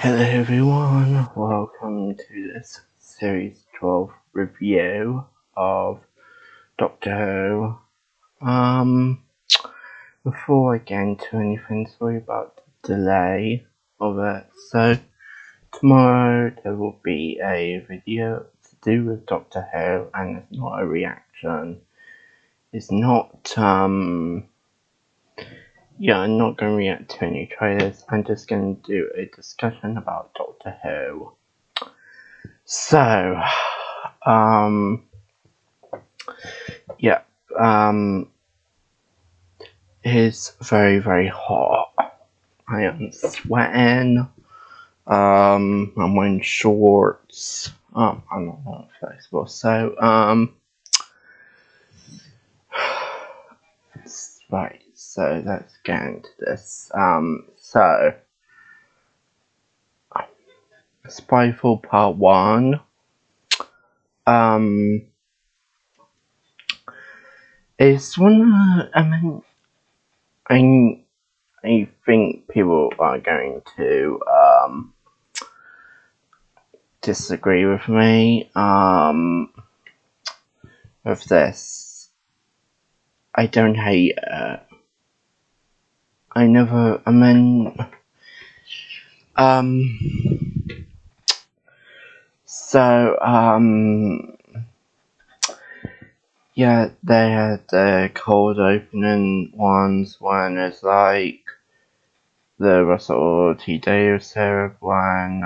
Hello everyone, welcome to this Series 12 review of Doctor Who. Before I get into anything, sorry about the delay of it. So, tomorrow there will be a video to do with Doctor Who, and it's not a reaction. It's not, I'm not going to react to any trailers. I'm just going to do a discussion about Doctor Who. So, it's very, very hot. I am sweating. I'm wearing shorts. I'm not flexible. So, right. So let's get into this. Spyfall Part 1. It's one. I think people are going to disagree with me with this. I don't hate it. Yeah, they had the cold opening ones when it's like the Russell T Davies one.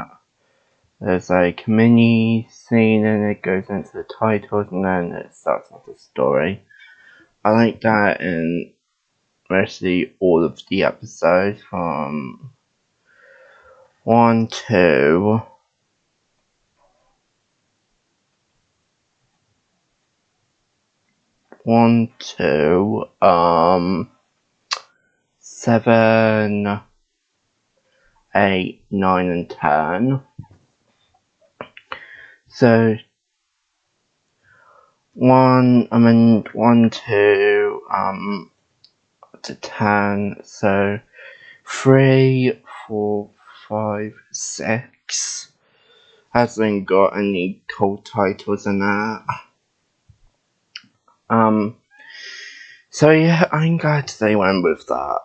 There's like a mini scene and it goes into the titles and then it starts off the story. I like that in mostly all of the episodes from 1 to 7, 8, 9 and 10. So 1 to 10, so 3, 4, 5, 6 hasn't got any cold titles in that. So yeah, I'm glad they went with that.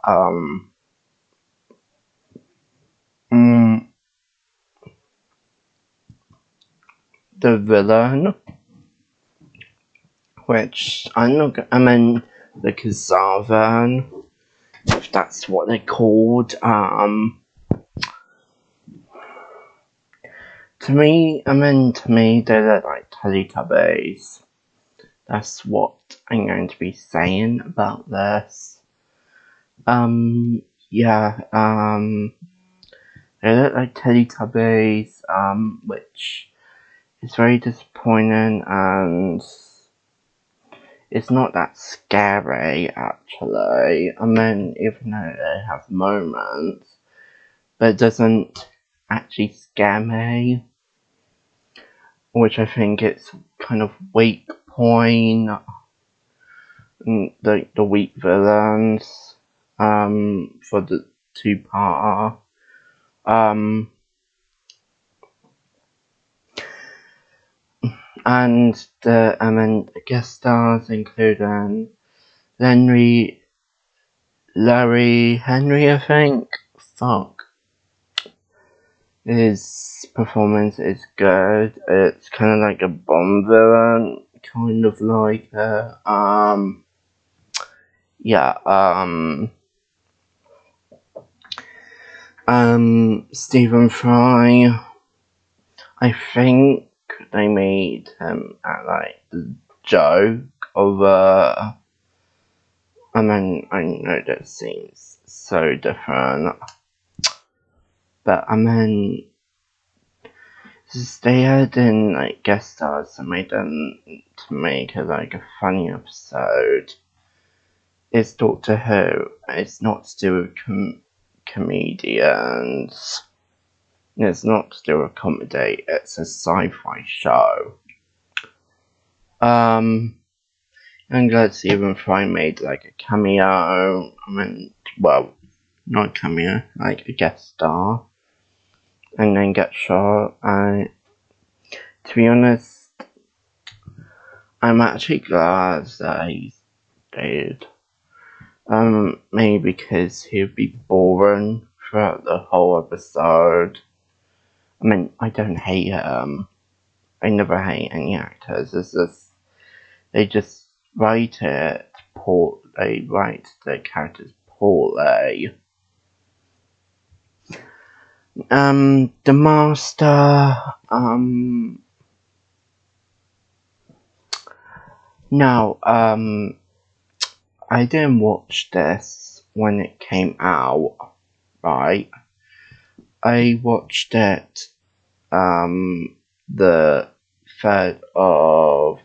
The villain, which the Kazavan, if that's what they're called. To me, they look like Teletubbies. That's what I'm going to be saying about this. They look like Teletubbies, which is very disappointing, and it's not that scary, actually. Even though they have moments, but it doesn't actually scare me, which I think it's kind of weak point. The weak villains for the 2-parter. And the guest stars including Larry Henry, I think. His performance is good. It's kind of like a Bond villain, kind of like Stephen Fry. I think they made him at like the joke of I know that seems so different, but they had in like guest stars and made them to make it like a funny episode. It's Doctor Who. It's not to do with comedians. It's not to do with comedy. It's a sci-fi show. I'm glad Stephen Fry made like a cameo. Not cameo, like a guest star. and then get shot. And to be honest, I'm actually glad that he did. Maybe because he'd be boring throughout the whole episode. I mean, I don't hate him. I never hate any actors. It's just they just write it poor. They write the characters poorly. The Master. No. I didn't watch this when it came out. Right. I watched it. The 3rd of.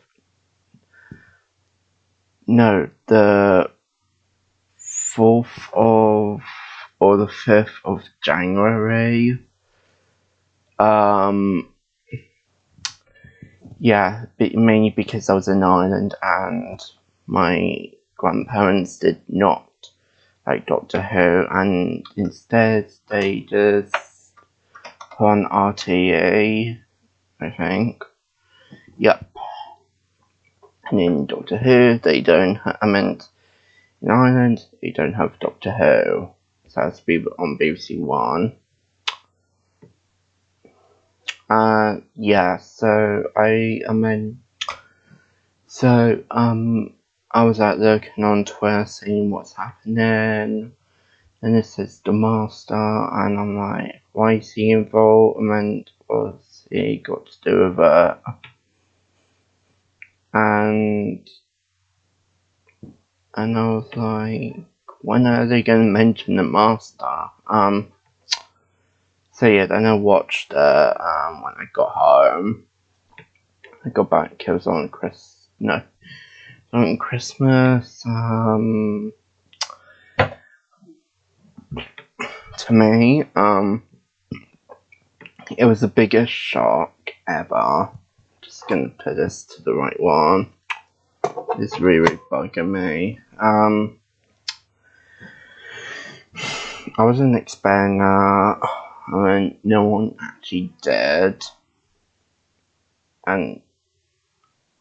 No, the 4th of or the 5th of January. Yeah, mainly because I was in Ireland and my grandparents did not like Doctor Who, and instead they just put on RTE, I think. Yep. And in Doctor Who, they don't. In Ireland, they don't have Doctor Who, so that's on BBC One. Yeah, so I was out looking on Twitter, seeing what's happening, and it says the Master, and I'm like, why is he involved? And what's he got to do with it? And I was like, when are they going to mention the Master? So yeah, then I watched it when I got home. I got back, it was on Christmas. To me, it was the biggest shock ever. Just gonna put this to the right one. It's really bugging me. I wasn't expecting that. No one actually did. And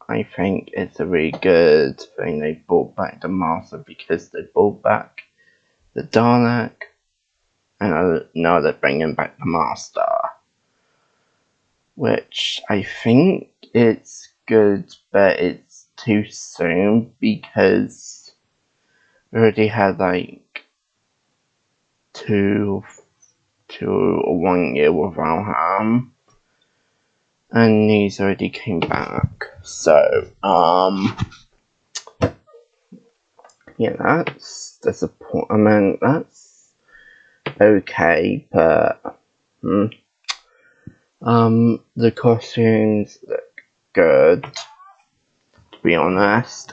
I think it's a really good thing they brought back the Master, because they brought back the Dalek, and now they're bringing back the Master. Which I think it's good, but it's too soon, because we already had like 2 or 1 year without him, and he's already came back. So yeah, that's disappointing. That's okay, but the costumes look good, to be honest.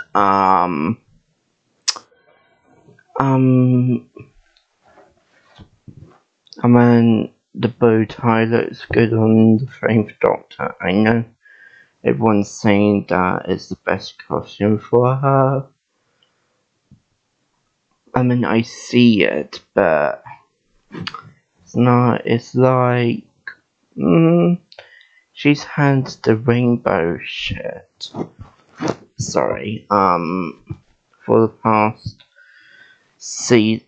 The bow tie looks good on the 3rd Doctor. I know everyone's saying that it's the best costume for her. I see it, but it's not. It's like, she's had the rainbow shit. Sorry, for the past Series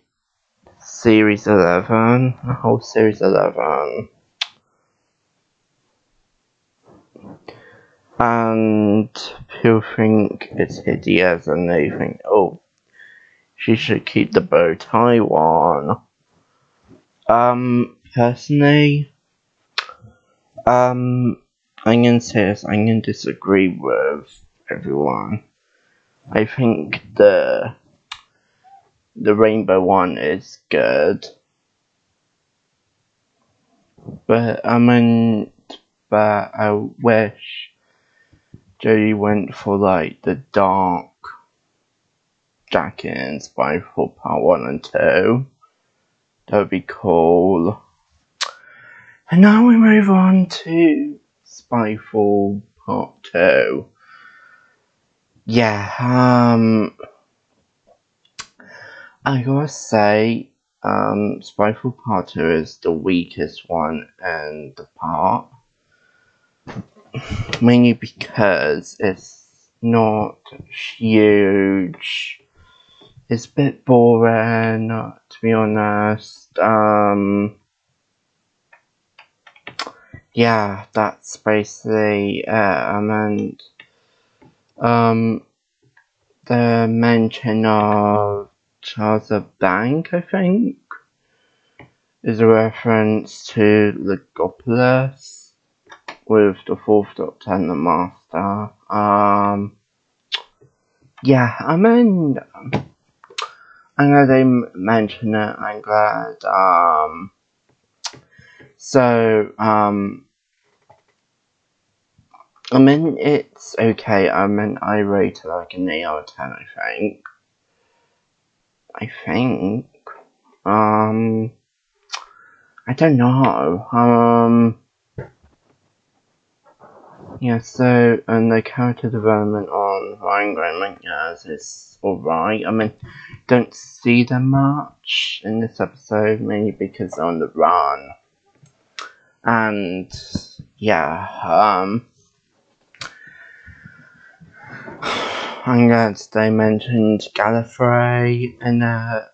11, the whole Series 11. And people think it's hideous, and they think, oh, she should keep the bow tie one. Personally, I'm gonna say this, I'm gonna disagree with everyone. I think the rainbow one is good, but I wish Jodie went for like the dark jacket in Spyfall Part 1 and 2. That would be cool. And now we move on to Spyfall Part 2. Yeah, I gotta say, Spyfall Part 2 is the weakest one in the part. Mainly because it's not huge. It's a bit boring, to be honest. Yeah, that's basically it. The mention of Charles Bank, I think, is a reference to Legopolis with the Fourth Doctor and the Master. Yeah, I'm glad they mention it. I'm glad. It's okay. I rate it like an 8 out of 10, I think. I don't know. Yeah, so, and the character development on Ryan Graham, yes, is alright. Don't see them much in this episode, mainly because they're on the run. And, yeah, I'm glad they mentioned Gallifrey in there.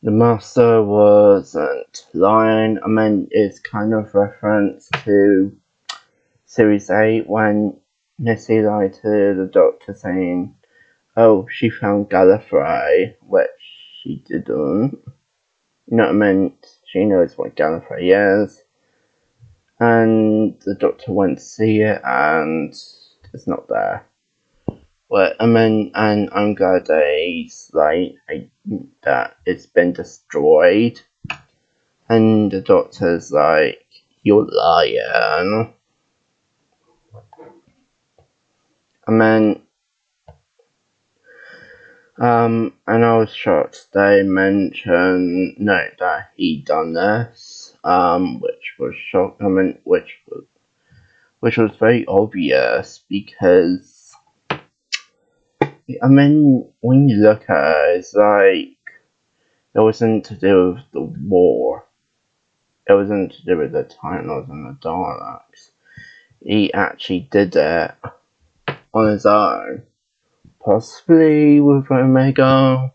The Master wasn't lying. It's kind of reference to Series 8 when Missy lied to the Doctor saying, oh, she found Gallifrey, which she didn't. You know what I mean? She knows what Gallifrey is. And the Doctor went to see it and it's not there. But and I'm glad that it's been destroyed. And the Doctor's like, you're lying. And I was shocked they mentioned that he done this, which was shocking. Which was very obvious because when you look at it, it's like it wasn't to do with the war. It wasn't to do with the Time Lords and the Daleks. He actually did it on his own. Possibly with Omega.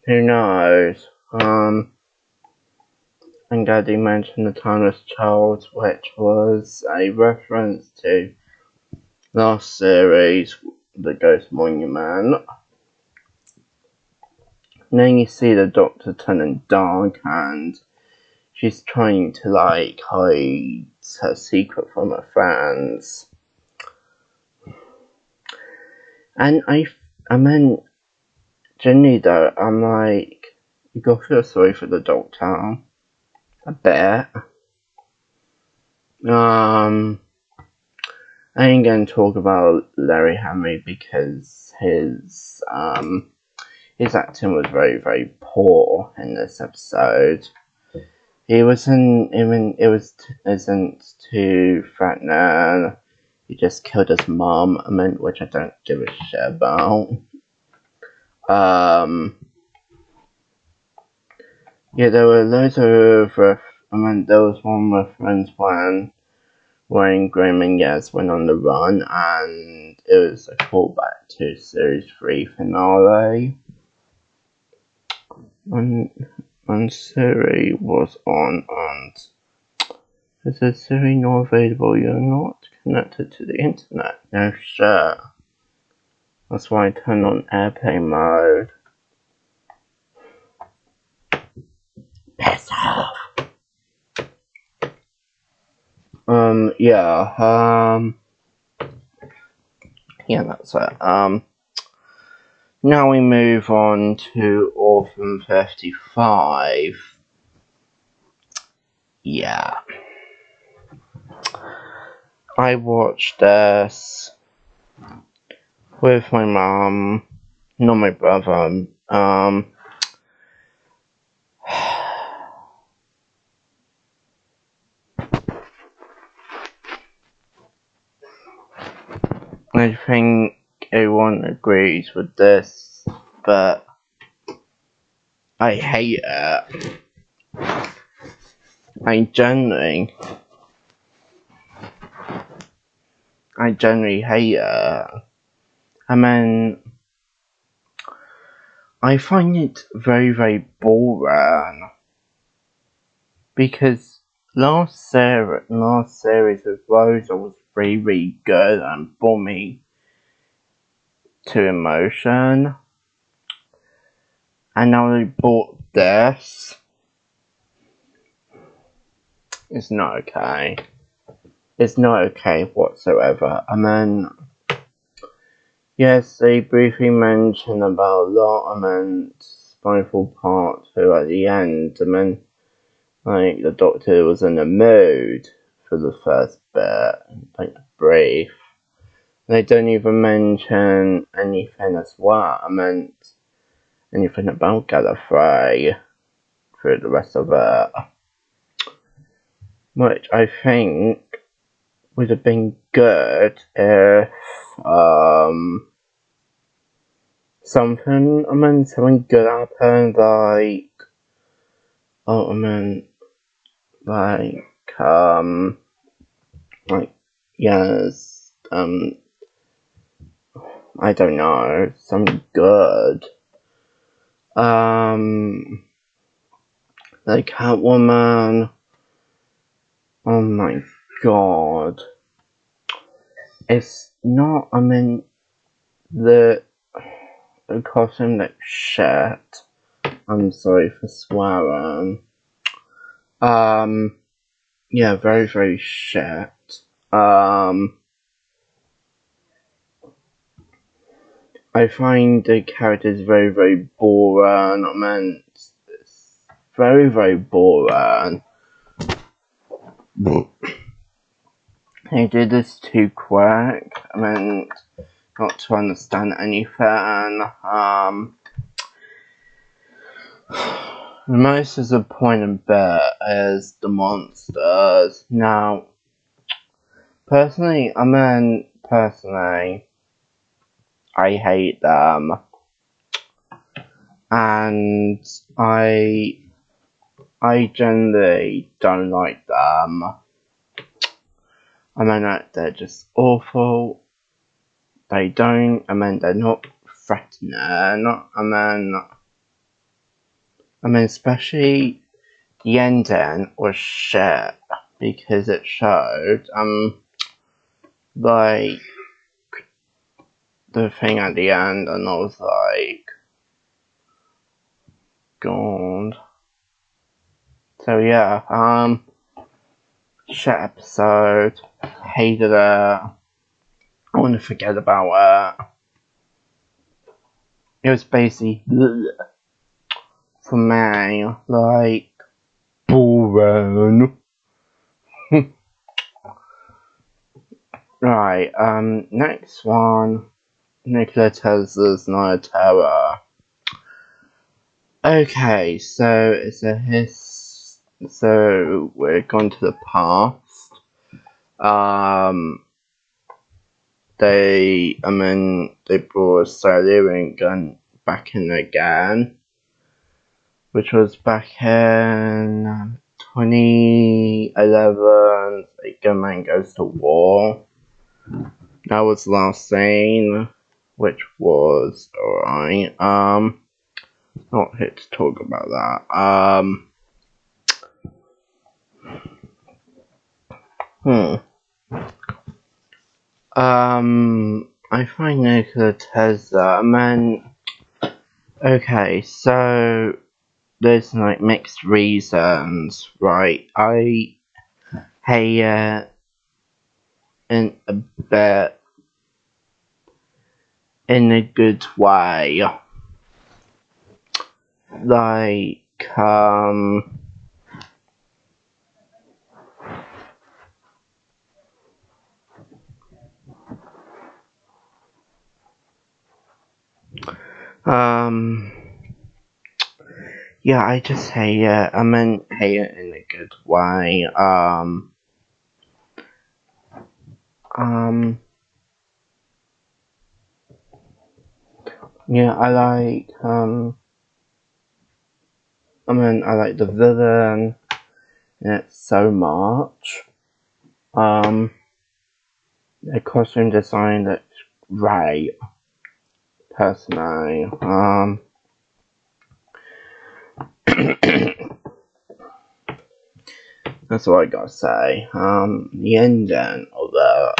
Who knows? I'm glad he mentioned the Timeless Child, which was a reference to last series, The Ghost Monument. And then you see the Doctor turning dark and she's trying to hide her secret from her friends. And generally though, I'm like, you gotta feel sorry for the Doctor. A bit. I ain't gonna talk about Larry Hama because his acting was very, very poor in this episode. It wasn't too threatening. He just killed his mom, which I don't give a shit about. Yeah, there were loads of there was one reference when Ryan Graham and Yaz went on the run, and it was a callback to Series 3 finale. When Siri was on, and is a Siri not available? You're not connected to the internet. No shit. That's why I turned on airplane mode. Piss off. Yeah, that's it. Now we move on to Orphan 55. Yeah. I watched this with my mom, not my brother. I think everyone agrees with this, but I hate it. I generally hate it. I mean, I find it very, very boring. Because last series of Rosa was really, really good and brought me to emotion. And now they bought this. It's not okay. It's not okay whatsoever. I mean, yes, they briefly mention about a lot. I mean, Spinal Part 2 at the end. I mean, like, the Doctor was in a mood for the first bit, like, brief. They don't even mention anything as well. I meant anything about Gallifrey through the rest of it. Which I think would have been good if something good happened, like yes, I don't know, something good. Like Catwoman. Oh my god. It's not, the costume looks shit. I'm sorry for swearing. Yeah, very, very shit. I find the characters very, very boring. It's very, very boring. They did this too quick. Not to understand anything. The most disappointing bit is the monsters. Now, personally, I hate them. And I generally don't like them. They're just awful. They're not threatening. Especially the ending was shit because it showed, like, the thing at the end, and I was like, God. So yeah, shit episode. Hated it. I want to forget about it. It was basically for me, like, boring. Right, next one. Nikola Tesla's Night Terror. Okay, so so we're going to the past. They brought Silurian gun back in again, which was back in 2011. The gunman goes to war. That was the last scene, which was alright. Not here to talk about that. I find Nikola Tesla, okay, so there's like mixed reasons, right? I hate it in a bit, in a good way. Like, yeah, I just hate it. Hate it in a good way. yeah, I like, I like the villain in it so much. The costume design looks great, personally. That's all I gotta say. The ending, although,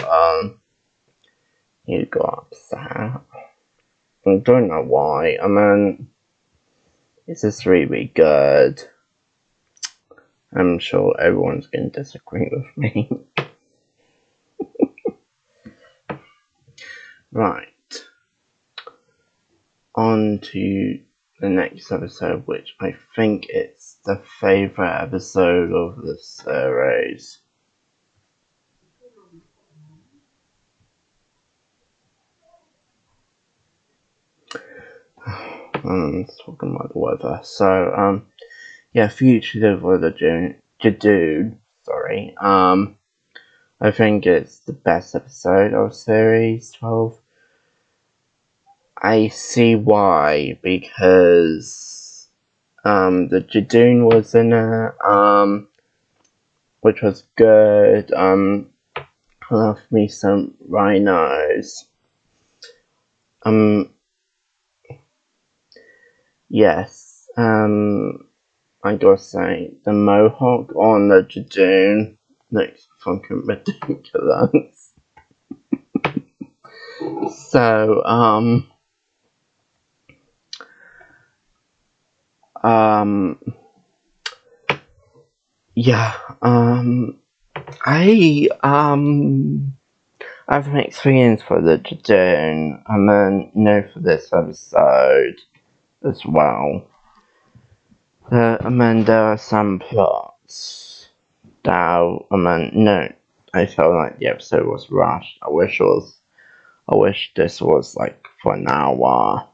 you got upset. I don't know why. This is really good. I'm sure everyone's gonna disagree with me. Right. On to the next episode, which I think it's the favourite episode of the series. Talking about the weather. So, yeah, Fugitive of the Judoon. Sorry. I think it's the best episode of Series 12. I see why, because the Judoon was in it, which was good. I love me some rhinos. Yes. I gotta say, the mohawk on the Judoon looks fucking ridiculous. So, yeah, I have mixed feelings for the Judoon, for this episode as well. There are some plots that, I felt like the episode was rushed. I wish this was like for an hour.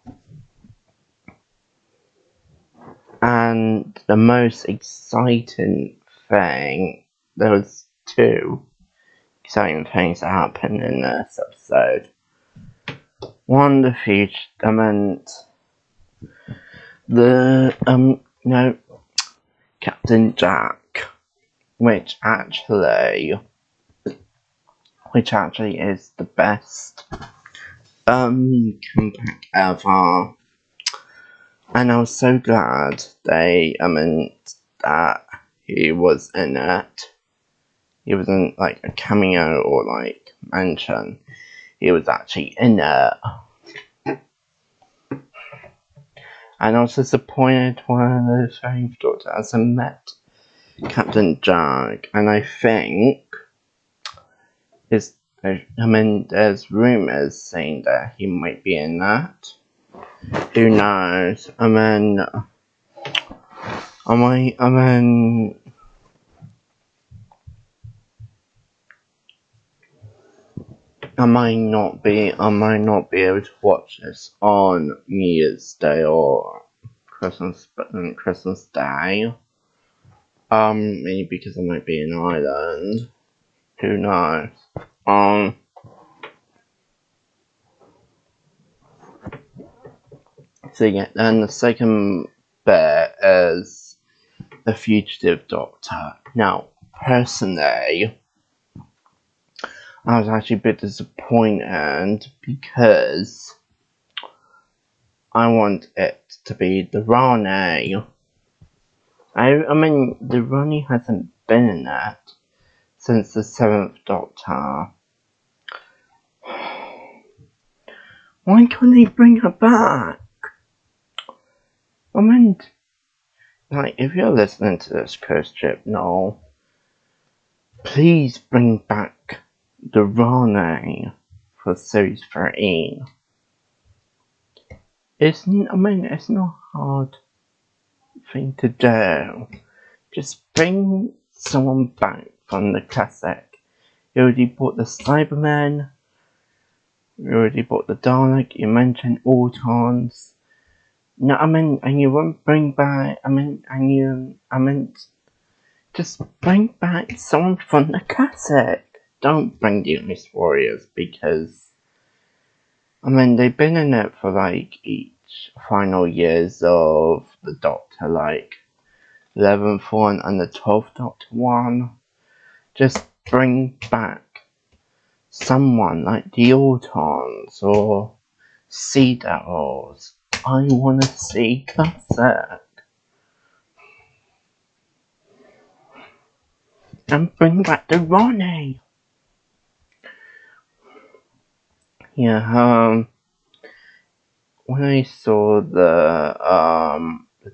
And the most exciting thing, there was two exciting things that happened in this episode. One, the future, Captain Jack, which actually is the best comeback ever. And I was so glad that he was in it. He wasn't like a cameo or like mention. He was actually in it. And I was disappointed when the Fairy Daughter hasn't met Captain Jack. And I think there's rumours saying that he might be in that. Who knows? I might not be able to watch this on New Year's Day or Christmas Day. Maybe because I might be in Ireland. Who knows? So yeah, then the second bit is the Fugitive Doctor. Now, personally, I was actually a bit disappointed because I want it to be the Ronnie. The Ronnie hasn't been in it since the 7th Doctor. Why can't they bring her back? If you're listening to this, Coast Trip, no, please bring back the Ronnie for Series 13. It's not a hard thing to do. Just bring someone back from the classic. You already bought the Cybermen. You already bought the Dalek. You mentioned Autons. No, and you won't bring back. Just bring back someone from the classic. Don't bring the Ice Warriors because I mean, they've been in it for like each final years of the Doctor, like 11th one and the 12th Doctor one. Just bring back someone like the Autons or Sea Devils. I wanna see Classic. And bring back the Ronnie. Yeah, when I saw the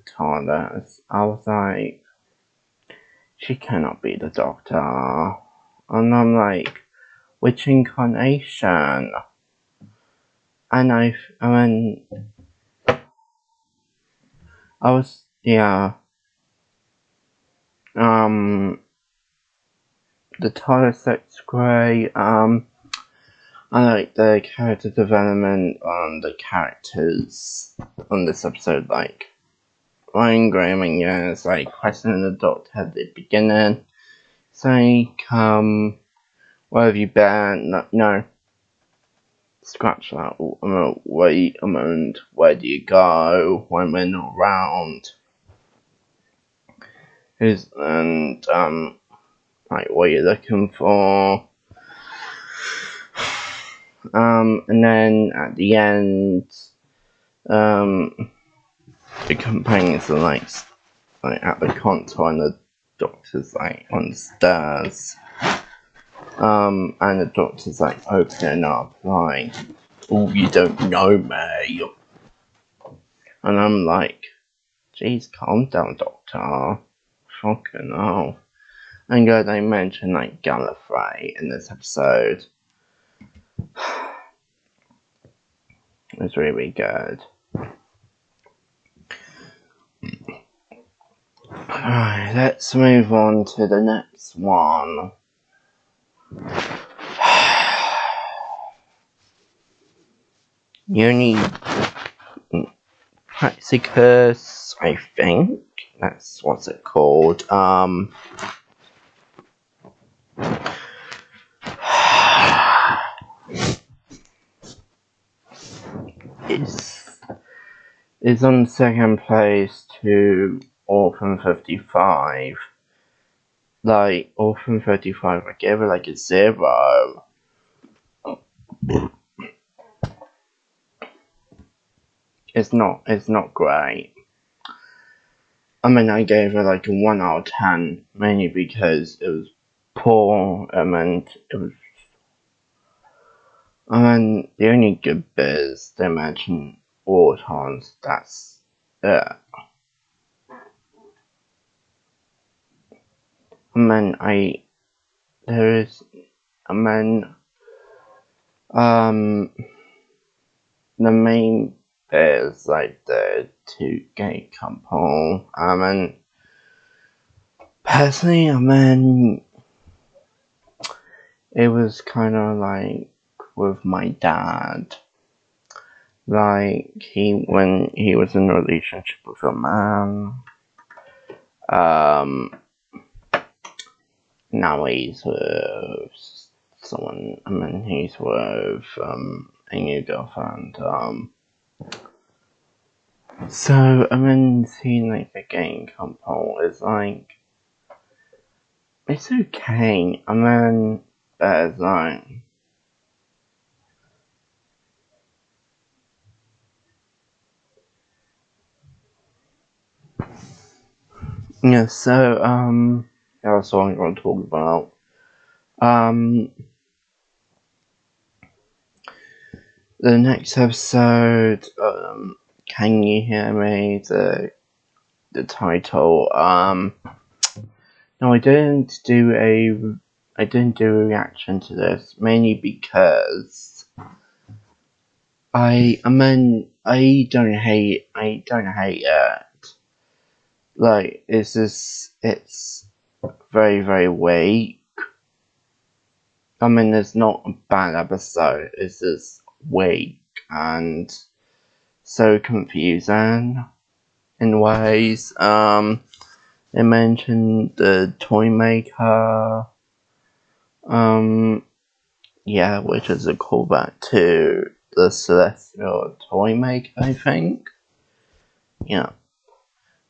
TARDIS, I was like, she cannot be the Doctor. And I'm like, which incarnation? And I mean, I was, yeah, the TARDIS looks great, I like the character development on the characters on this episode, like Ryan Graham and it's like questioning the Doctor at the beginning. It's like, where have you been? No. Scratch that. Wait a moment. Where do you go when we're not around? Like, what are you looking for? And then at the end, the companions are like at the console and the Doctor's like on the stairs. And the Doctor's like opening up like, oh, you don't know me. And I'm like, jeez, calm down, Doctor. Fucking hell. And good, they mentioned like Gallifrey in this episode. It's really good. Alright, let's move on to the next one. Praxicus, I think. That's what's it called. Is on second place to Orphan 55. Like, Orphan 35, I gave it like a 0. It's not great. I mean, I gave it like a 1 out of 10, mainly because it was poor, and the only good bit is they mention Autons, that's it. The main bit is like the two gay couple. Personally, it was kind of like with my dad. Like, when he was in a relationship with a man, now he's with someone, he's with, a new girlfriend, so, seeing, like, the gay couple is, like, it's okay, but it's, like, yeah, so, that's what I'm going to talk about. The next episode, Can You Hear Me? The title, no, I didn't do a reaction to this, mainly because I don't hate it. Like, it's very, very weak. It's not a bad episode, it's just weak and so confusing in ways. They mentioned the toy maker, yeah, which is a callback to the Celestial Toymaker, I think. Yeah,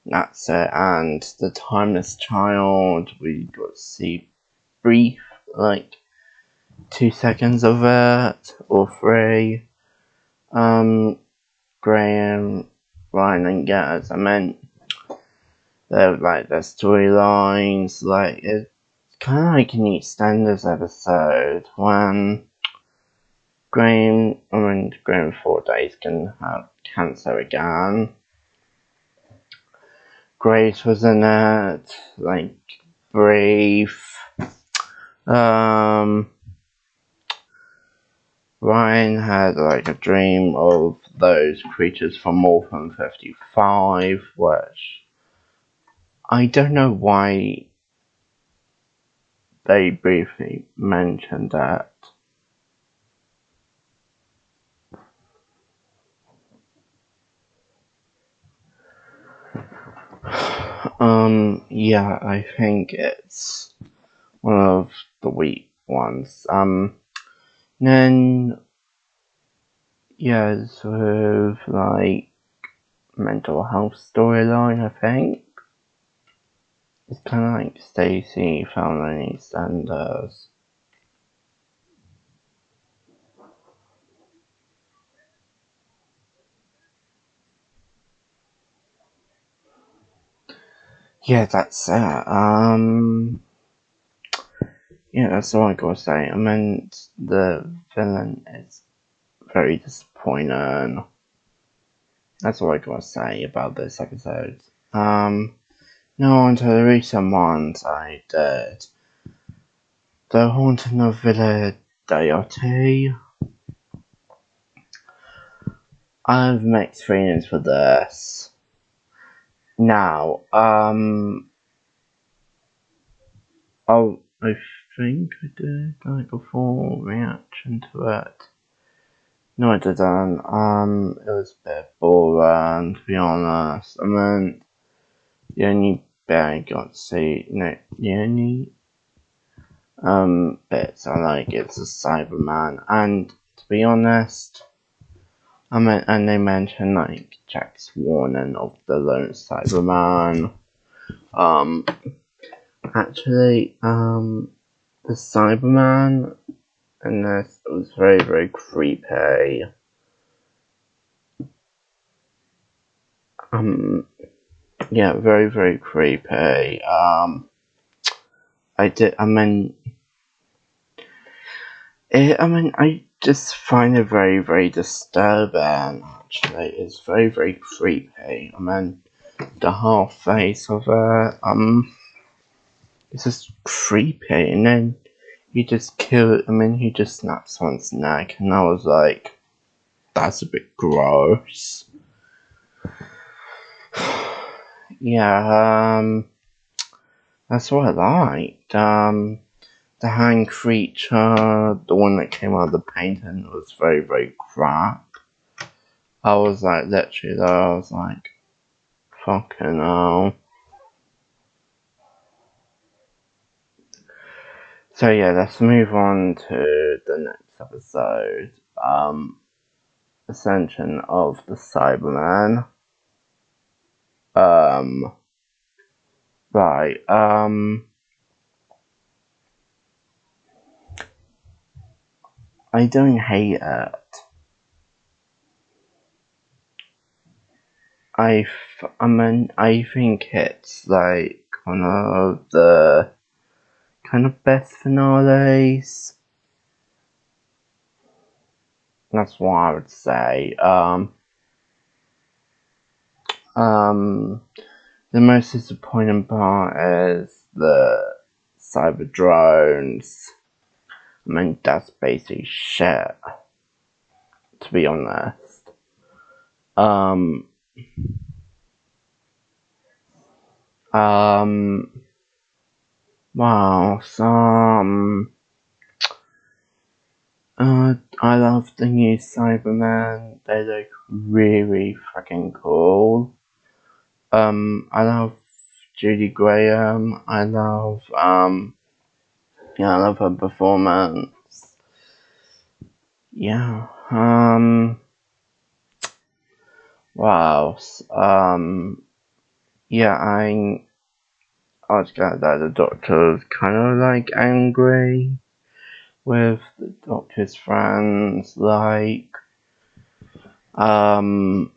that's it. And the Timeless Child, we got to see brief, like, 2 seconds of it, or 3. Graham, Ryan, and Gaz. I meant, they're like their storylines, like, it's kind of like an EastEnders episode when Graham 4 days can have cancer again. Grace was in it, like, brief. Ryan had like a dream of those creatures from Orphan 55, which I don't know why they briefly mentioned that. Yeah, I think it's one of the weak ones. Then, yeah, sort of like mental health storyline, I think. It's kind of like Stacey found on EastEnders. Yeah, that's it. Yeah, that's all I gotta say. I mean, the villain is very disappointing. That's all I gotta say about this episode. Now on to the recent ones I did. The Haunting of Villa Diote. I have mixed feelings for this. Now, oh, I think I did like a full reaction to it. No, I didn't. It was a bit boring, to be honest. I mean, the only bit I got to see, the only bits I like is the Cyberman, and to be honest, I mean, and they mentioned like Jack's warning of the lone Cyberman. Actually, the Cyberman in this was very, very creepy. Yeah, very, very creepy. I just find it very, very disturbing, actually. It's very, very creepy. I mean, the whole face of it, it's just creepy, and then he just snaps someone's neck, and I was like, that's a bit gross. Yeah, that's what I liked. The hand creature, the one that came out of the painting, was very, very crap. I was like, literally though, I was like, fucking hell. So yeah, let's move on to the next episode. Ascension of the Cyberman. Right, I don't hate it. I think it's like one of the kind of best finales. That's what I would say. The most disappointing part is the cyber drones. I mean, that's basically shit, to be honest. Wow, I love the new Cybermen. They look really freaking cool. I love Judy Graham. I love her performance. yeah, wow, yeah, I was glad that the doctor was kind of like angry with the doctor's friends, like, what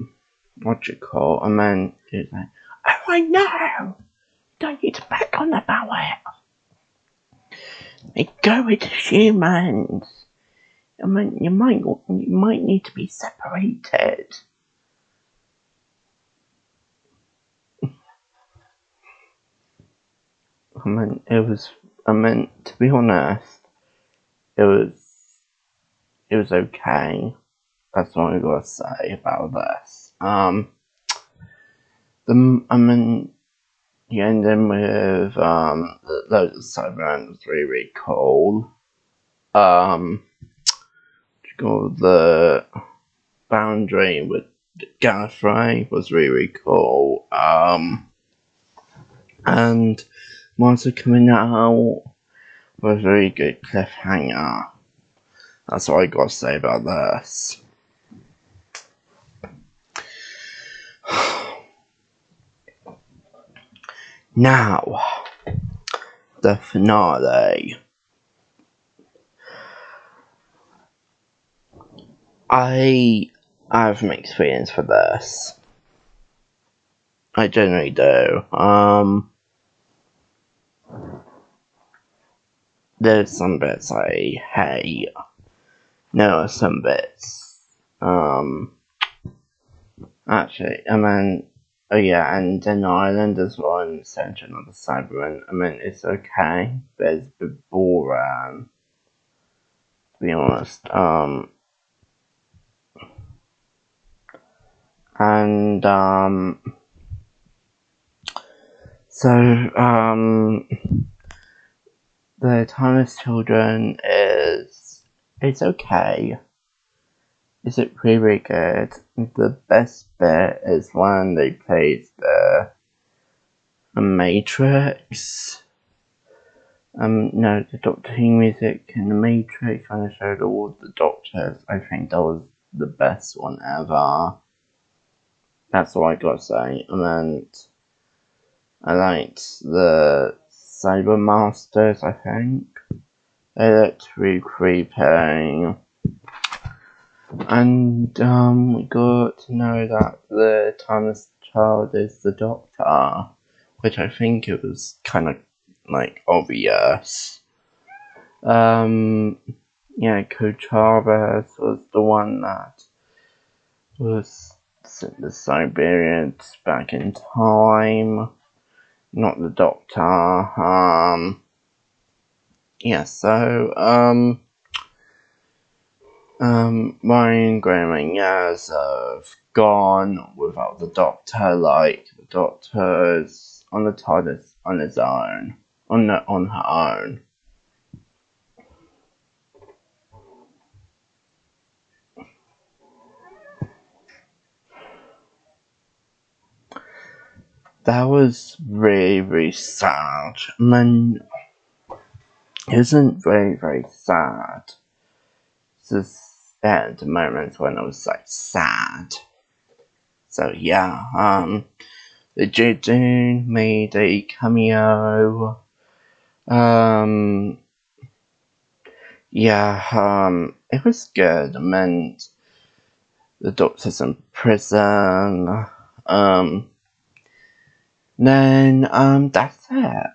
do you call? I mean, it's like, oh, I know. Don't need to back on about it. They go with humans. I mean, you might need to be separated. I mean, to be honest, it was okay. That's what I gotta say about this. I mean, the ending with loads of Cybermen was really cool. The boundary with Gallifrey was really cool. And Monster coming out was a really good cliffhanger. That's what I gotta say about this. Now, the finale. I have mixed feelings for this. I generally do. There's some bits I hate. No, some bits. Actually, I mean, oh yeah, and Den Island as well, and Central of the Cybermen. I mean, it's okay, but it's a bit boring, to be honest. And, so, the Timeless Children it's okay. Is it really good? The best bit is when they played the Matrix. No, the Doctor Who music in the Matrix when they showed all the Doctors. I think that was the best one ever. That's all I gotta say. And I liked the Cyber Masters, I think. They looked really creepy. And we got to know that the Timeless Child is the Doctor, which I think it was kind of like obvious. Yeah, Chavez was the one that was sent the Siberians back in time, not the Doctor. Yeah, so, Ryan, Graham, and Yaz have gone without the Doctor. Like the Doctor's on the TARDIS on his own, on her own. That was really, really sad. I mean, it wasn't very, very sad. It's just at the moments when I was like sad. So yeah, the Jude made a cameo. Yeah, it was good. I meant the Doctor's in prison. Then, that's it.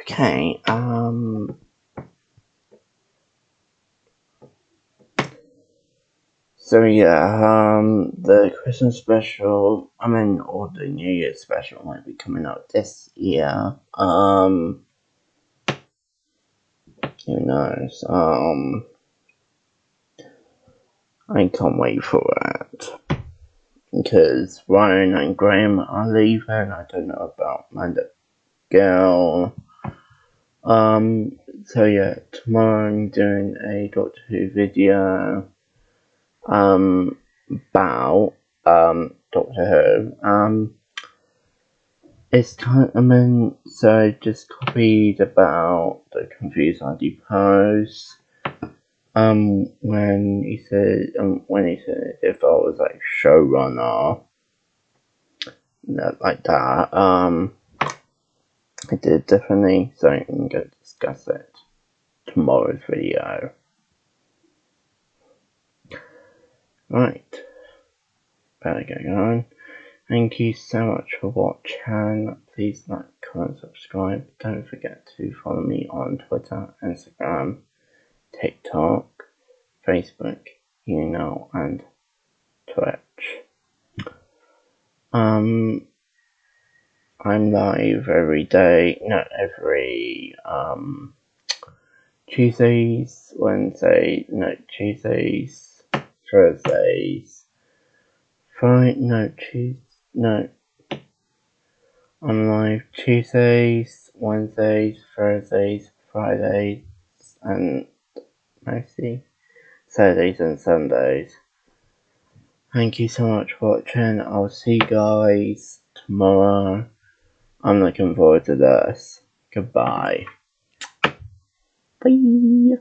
Okay, so yeah, the Christmas special, or the New Year's special might be coming out this year. Who knows? I can't wait for it. Because Ryan and Graham are leaving. I don't know about Amanda Girl. So yeah, tomorrow I'm doing a Doctor Who video. about Doctor Who. It's kind of, so I just copied about the Confused ID post. When he said if I was like showrunner, like that, I did differently, so I'm going to discuss it tomorrow's video. Right, better get going. Thank you so much for watching. Please like, comment, subscribe. Don't forget to follow me on Twitter, Instagram, TikTok, Facebook, and Twitch. I'm live every Tuesdays, Thursdays, I'm live Tuesdays, Wednesdays, Thursdays, Fridays, and mostly Saturdays and Sundays. Thank you so much for watching. I'll see you guys tomorrow. I'm looking forward to this. Goodbye. Bye.